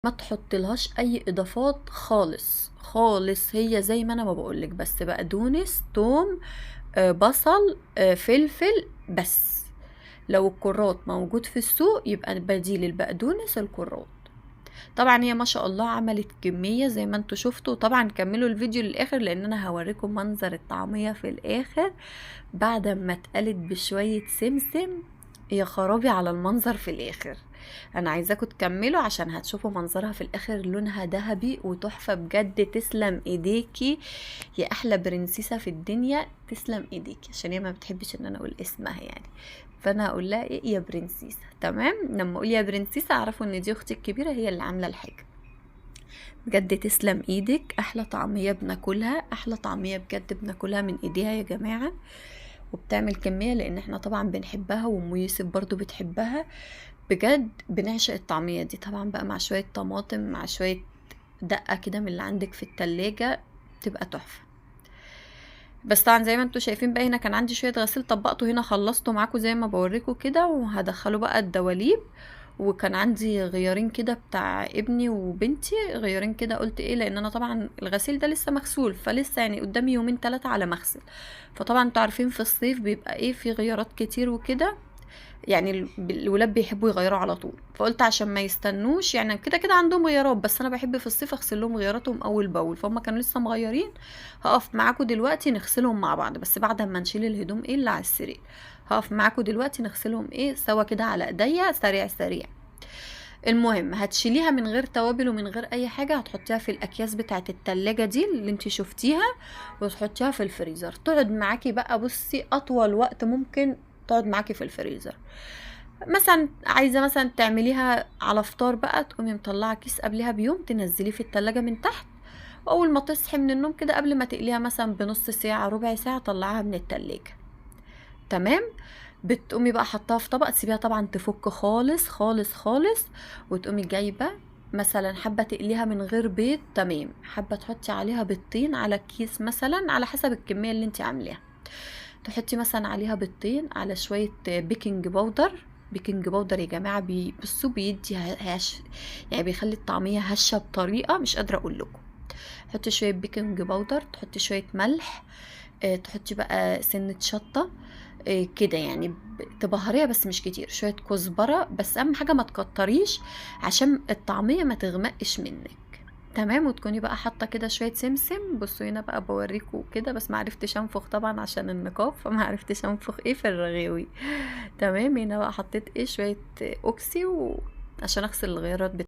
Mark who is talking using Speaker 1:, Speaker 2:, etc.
Speaker 1: ما تحطلهاش اي اضافات خالص خالص، هي زي ما انا ما بقولك، بس بقدونس، توم، بصل، فلفل بس. لو الكرات موجود في السوق يبقى بديل البقدونس الكرات. طبعا هي ما شاء الله عملت كمية زي ما انتوا شفتوا. طبعا كملوا الفيديو للاخر لان انا هوريكم منظر الطعمية في الاخر بعد ما اتقلت بشوية سمسم. يا خرابي على المنظر في الاخر. انا عايزاكم تكملوا عشان هتشوفوا منظرها في الاخر، لونها ذهبي وتحفة بجد. تسلم ايديكي يا احلى برنسيسة في الدنيا، تسلم ايديكي، عشان هي ما بتحبش ان انا اقول اسمها يعني، فانا هقول لها ايه، يا برنسيسة. تمام، لما اقول يا برنسيسة اعرفوا ان دي اختي الكبيرة هي اللي عاملة الحاجة. بجد تسلم ايدك، احلى طعمية بناكلها، احلى طعمية بجد بناكلها من ايديها يا جماعة. وبتعمل كمية لان احنا طبعا بنحبها، وام يوسف برضو بتحبها. بجد بنعشق الطعمية دي طبعا بقى مع شوية طماطم، مع شوية دقة كده من اللي عندك في التلاجة، تبقى تحفة. بس طبعا زي ما انتوا شايفين بقى، هنا كان عندي شوية غسيل طبقته هنا خلصته معاكم زي ما بوريكم كده، وهدخله بقى الدواليب. وكان عندي غيارين كده بتاع ابني وبنتي، غيارين كده قلت ايه، لان انا طبعا الغسيل ده لسه مغسول، فلسه يعني قدامي يومين 3 على مغسل. فطبعا انتوا عارفين في الصيف بيبقى ايه، في غيارات كتير وكده، يعني الولاد بيحبوا يغيروا على طول. فقلت عشان ما يستنوش، يعني كده كده عندهم غيارات، بس انا بحب في الصيف اغسل لهم غياراتهم اول باول، فهم كانوا لسه مغيرين. هقف معاكم دلوقتي نغسلهم مع بعض، بس بعد ما نشيل الهدوم ايه اللي على السرير. هقف معاكم دلوقتي نغسلهم ايه سوا كده على ايديا، سريع سريع. المهم هتشيليها من غير توابل ومن غير اي حاجه، هتحطيها في الاكياس بتاعه التلاجة دي اللي انتي شفتيها، وتحطيها في الفريزر تقعد معاكي بقى. بصي اطول وقت ممكن تقعد معاكي في الفريزر. مثلا عايزه مثلا تعمليها على فطار بقى، تقومي مطلعه كيس قبلها بيوم تنزليه في التلاجة من تحت، واول ما تصحي من النوم كده قبل ما تقليها مثلا بنص ساعه ربع ساعه طلعها من التلاجة. تمام. بتقومي بقى حطها في طبق، تسيبيها طبعا تفك خالص خالص خالص، وتقومي جايبه مثلا حابه تقليها من غير بيض، تمام، حابه تحطي عليها بيضتين على كيس مثلا على حسب الكميه اللي انت عاملاها. تحطي مثلا عليها بيضتين على شويه بيكنج باودر. بيكنج باودر يا جماعه بصوا بيدي يعني بيخلي الطعميه هشه بطريقه مش قادره اقول لكم. حطي شويه بيكنج باودر، تحطي شويه ملح، تحطي بقى سنه شطه، كده يعني تبهريها بس مش كتير، شويه كزبره بس، اهم حاجه ما تكتريش عشان الطعميه ما تغمقش منك. تمام. وتكوني بقى حاطه كده شويه سمسم. بصوا هنا بقى بوريكم كده، بس ما عرفتش انفخ طبعا عشان النقاب، فما عرفتش انفخ ايه في الرغاوي. تمام. هنا بقى حطيت ايه شويه اوكسي عشان اغسل الغيارات